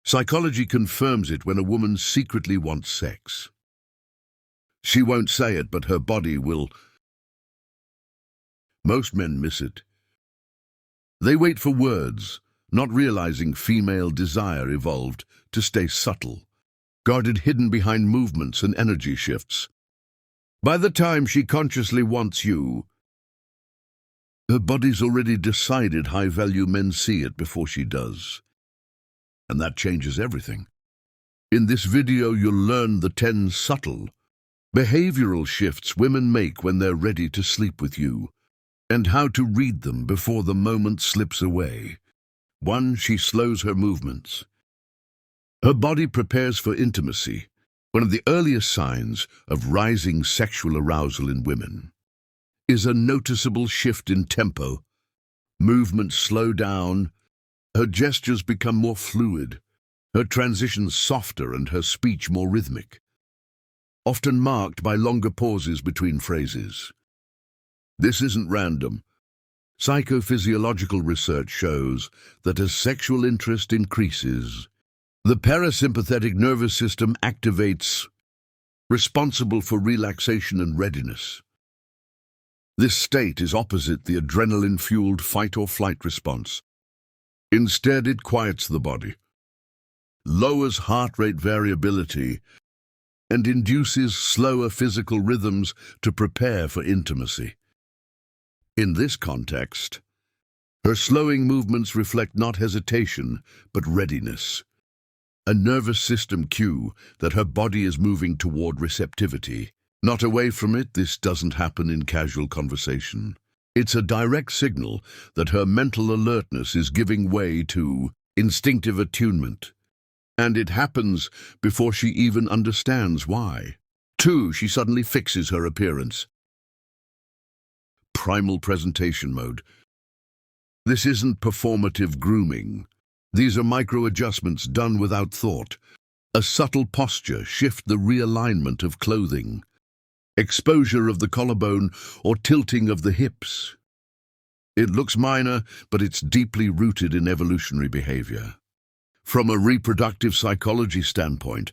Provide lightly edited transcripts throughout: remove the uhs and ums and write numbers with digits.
Psychology confirms it when a woman secretly wants sex. She won't say it, but her body will. Most men miss it. They wait for words, not realizing female desire evolved to stay subtle, guarded hidden behind movements and energy shifts. By the time she consciously wants you, her body's already decided high-value men see it before she does. And that changes everything. In this video, you'll learn the 10 subtle, behavioral shifts women make when they're ready to sleep with you, and how to read them before the moment slips away. 1. She slows her movements. Her body prepares for intimacy, one of the earliest signs of rising sexual arousal in women. Is a noticeable shift in tempo. Movements slow down, her gestures become more fluid, her transitions softer and her speech more rhythmic, often marked by longer pauses between phrases. This isn't random. Psychophysiological research shows that as sexual interest increases, the parasympathetic nervous system activates, responsible for relaxation and readiness. This state is opposite the adrenaline-fueled fight-or-flight response. Instead, it quiets the body, lowers heart rate variability, and induces slower physical rhythms to prepare for intimacy. In this context, her slowing movements reflect not hesitation, but readiness, a nervous system cue that her body is moving toward receptivity, not away from it. This doesn't happen in casual conversation. It's a direct signal that her mental alertness is giving way to instinctive attunement, and it happens before she even understands why. 2. She suddenly fixes her appearance. Primal presentation mode. This isn't performative grooming. These are micro-adjustments done without thought. A subtle posture shift, the realignment of clothing, exposure of the collarbone or tilting of the hips. It looks minor, but it's deeply rooted in evolutionary behavior. From a reproductive psychology standpoint,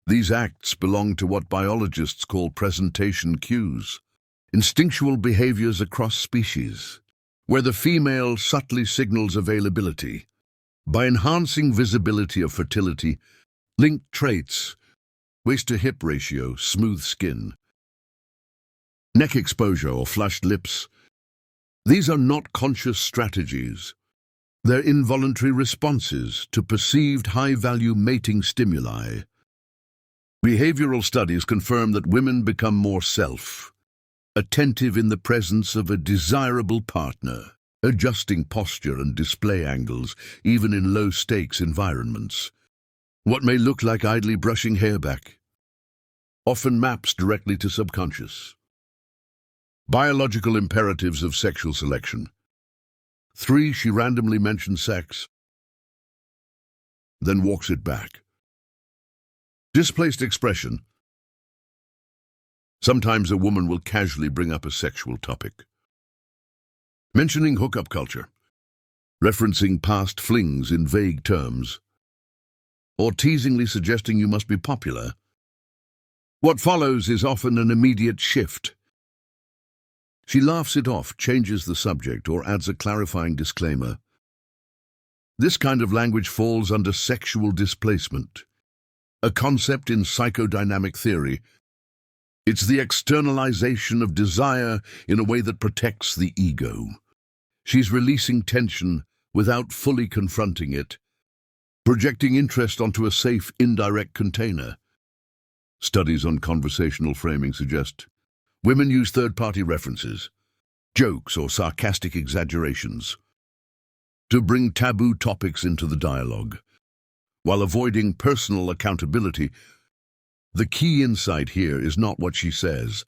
these acts belong to what biologists call presentation cues, instinctual behaviors across species, where the female subtly signals availability. By enhancing visibility of fertility, linked traits, waist-to-hip ratio, smooth skin, neck exposure or flushed lips. These are not conscious strategies. They're involuntary responses to perceived high-value mating stimuli. Behavioral studies confirm that women become more attentive in the presence of a desirable partner, adjusting posture and display angles, even in low-stakes environments. What may look like idly brushing hair back often maps directly to subconscious. Biological imperatives of sexual selection. 3. She randomly mentions sex, then walks it back. Displaced expression. Sometimes a woman will casually bring up a sexual topic, mentioning hookup culture, referencing past flings in vague terms, or teasingly suggesting you must be popular. What follows is often an immediate shift. She laughs it off, changes the subject, or adds a clarifying disclaimer. This kind of language falls under sexual displacement, a concept in psychodynamic theory. It's the externalization of desire in a way that protects the ego. She's releasing tension without fully confronting it, projecting interest onto a safe, indirect container. Studies on conversational framing suggest women use third-party references, jokes or sarcastic exaggerations to bring taboo topics into the dialogue, while avoiding personal accountability. The key insight here is not what she says,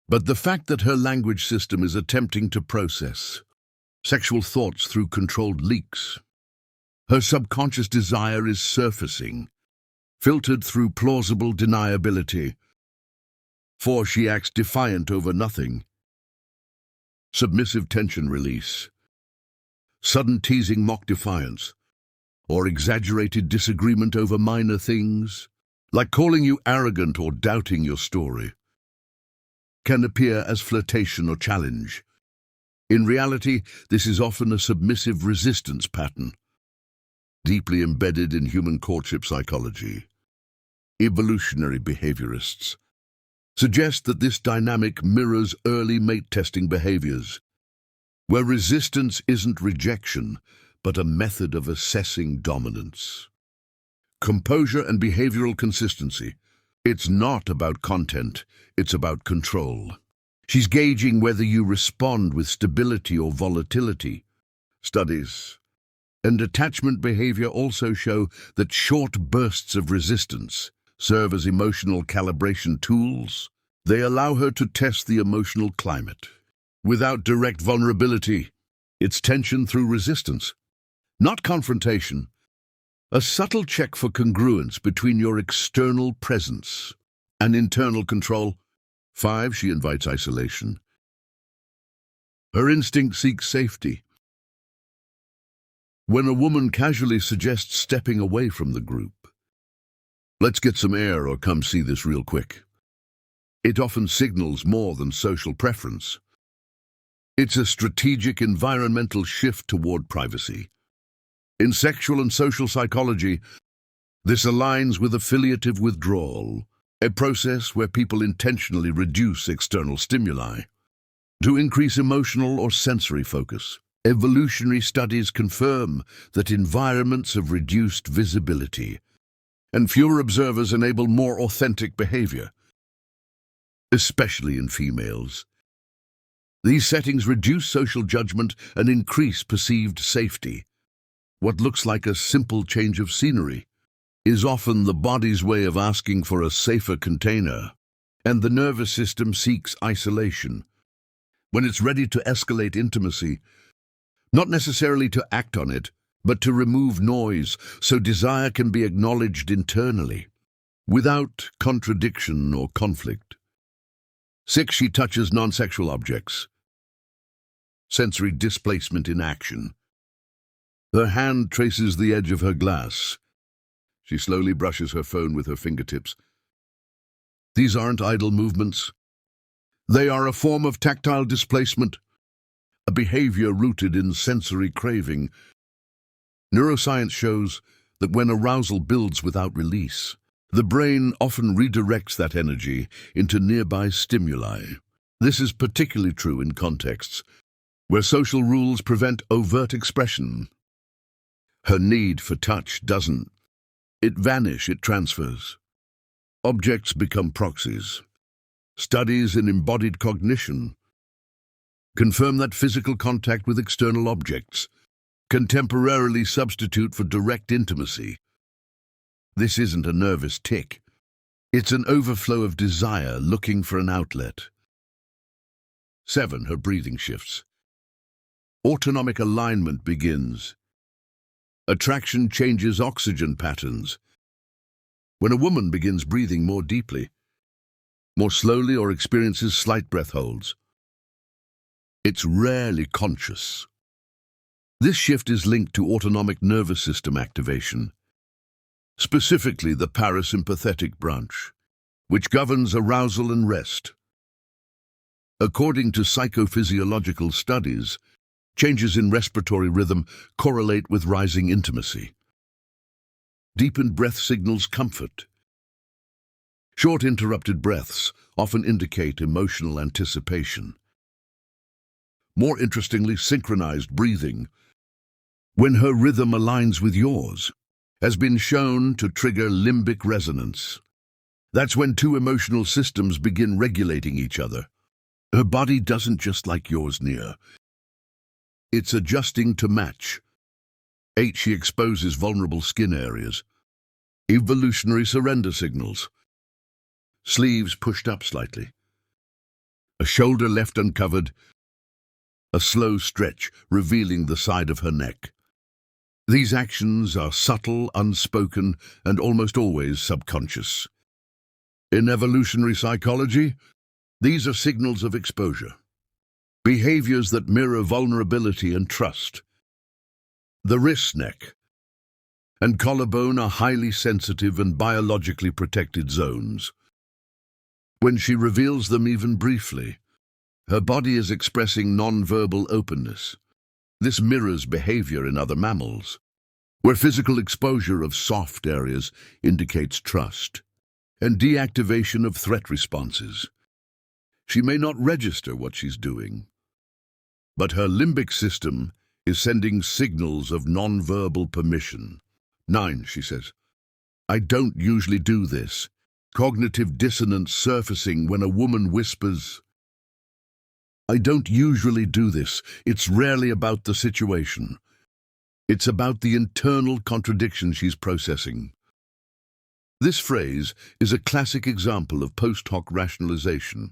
but the fact that her language system is attempting to process sexual thoughts through controlled leaks. Her subconscious desire is surfacing, filtered through plausible deniability. 4. She acts defiant over nothing. Submissive tension release. Sudden teasing, mock defiance. or exaggerated disagreement over minor things, like calling you arrogant or doubting your story, can appear as flirtation or challenge. In reality, this is often a submissive resistance pattern, deeply embedded in human courtship psychology. Evolutionary behaviorists suggest that this dynamic mirrors early mate-testing behaviors, where resistance isn't rejection, but a method of assessing dominance. Composure and behavioral consistency. It's not about content, it's about control. She's gauging whether you respond with stability or volatility. Studies and attachment behavior also show that short bursts of resistance serve as emotional calibration tools. They allow her to test the emotional climate. Without direct vulnerability, it's tension through resistance, not confrontation. A subtle check for congruence between your external presence and internal control. 5. She invites isolation. Her instinct seeks safety. When a woman casually suggests stepping away from the group, "Let's get some air," or "Come see this real quick," it often signals more than social preference. It's a strategic environmental shift toward privacy. In sexual and social psychology, this aligns with affiliative withdrawal, a process where people intentionally reduce external stimuli to increase emotional or sensory focus. Evolutionary studies confirm that environments of reduced visibility and fewer observers enable more authentic behavior, especially in females. These settings reduce social judgment and increase perceived safety. What looks like a simple change of scenery is often the body's way of asking for a safer container, and the nervous system seeks isolation when it's ready to escalate intimacy, not necessarily to act on it, but to remove noise so desire can be acknowledged internally, without contradiction or conflict. 6. She touches non-sexual objects. Sensory displacement in action. Her hand traces the edge of her glass. She slowly brushes her phone with her fingertips. These aren't idle movements. They are a form of tactile displacement, a behavior rooted in sensory craving. Neuroscience shows that when arousal builds without release, the brain often redirects that energy into nearby stimuli. This is particularly true in contexts where social rules prevent overt expression. Her need for touch doesn't. It vanishes, it transfers. Objects become proxies. Studies in embodied cognition confirm that physical contact with external objects can temporarily substitute for direct intimacy. This isn't a nervous tic. It's an overflow of desire looking for an outlet. 7. Her breathing shifts. Autonomic alignment begins. Attraction changes oxygen patterns. When a woman begins breathing more deeply, more slowly, or experiences slight breath holds, it's rarely conscious. This shift is linked to autonomic nervous system activation, specifically the parasympathetic branch, which governs arousal and rest. According to psychophysiological studies, changes in respiratory rhythm correlate with rising intimacy. Deepened breath signals comfort. Short interrupted breaths often indicate emotional anticipation. More interestingly, synchronized breathing, when her rhythm aligns with yours, has been shown to trigger limbic resonance. That's when two emotional systems begin regulating each other. Her body doesn't just like yours near. It's adjusting to match. 8. She exposes vulnerable skin areas. Evolutionary surrender signals. Sleeves pushed up slightly. A shoulder left uncovered. A slow stretch revealing the side of her neck. These actions are subtle, unspoken, and almost always subconscious. In evolutionary psychology, these are signals of exposure, behaviors that mirror vulnerability and trust. The wrist neck. and collarbone are highly sensitive and biologically protected zones. When she reveals them even briefly, her body is expressing nonverbal openness. This mirrors behavior in other mammals, where physical exposure of soft areas indicates trust and deactivation of threat responses. She may not register what she's doing, but her limbic system is sending signals of nonverbal permission. 9, she says. I don't usually do this. Cognitive dissonance surfacing when a woman whispers, I don't usually do this. It's rarely about the situation. It's about the internal contradiction she's processing. This phrase is a classic example of post hoc rationalization,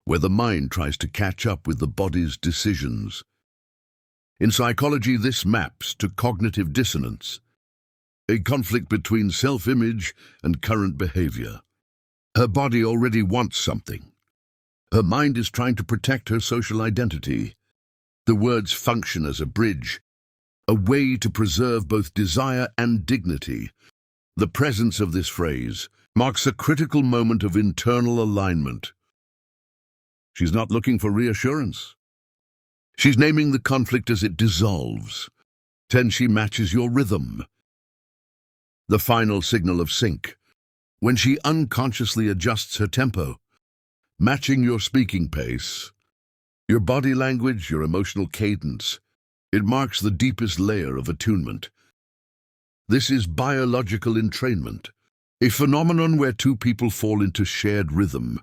where the mind tries to catch up with the body's decisions. In psychology, this maps to cognitive dissonance, a conflict between self-image and current behavior. Her body already wants something. Her mind is trying to protect her social identity. The words function as a bridge, a way to preserve both desire and dignity. The presence of this phrase marks a critical moment of internal alignment. She's not looking for reassurance. She's naming the conflict as it dissolves. 10, she matches your rhythm. The final signal of sync, when she unconsciously adjusts her tempo, matching your speaking pace, your body language, your emotional cadence. It marks the deepest layer of attunement. This is biological entrainment, a phenomenon where two people fall into shared rhythm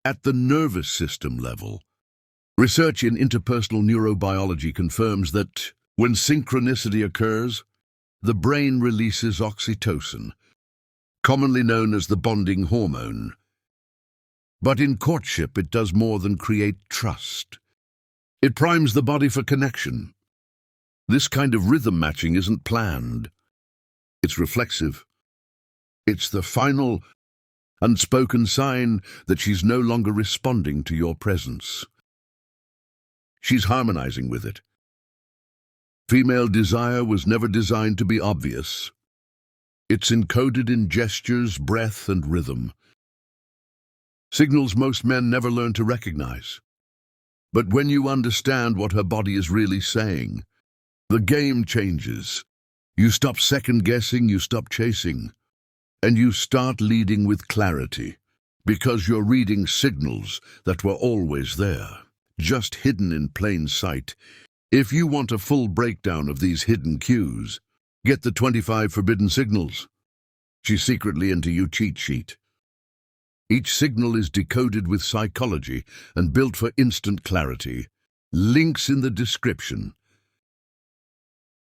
at the nervous system level. Research in interpersonal neurobiology confirms that when synchronicity occurs, the brain releases oxytocin, commonly known as the bonding hormone. But in courtship, it does more than create trust. It primes the body for connection. This kind of rhythm matching isn't planned. It's reflexive. It's the final, unspoken sign that she's no longer responding to your presence. She's harmonizing with it. Female desire was never designed to be obvious. It's encoded in gestures, breath, and rhythm. Signals most men never learn to recognize. But when you understand what her body is really saying, the game changes. You stop second-guessing, you stop chasing, and you start leading with clarity, because you're reading signals that were always there, just hidden in plain sight. If you want a full breakdown of these hidden cues, get the 25 forbidden signals. She's secretly into you cheat sheet. Each signal is decoded with psychology and built for instant clarity. Links in the description.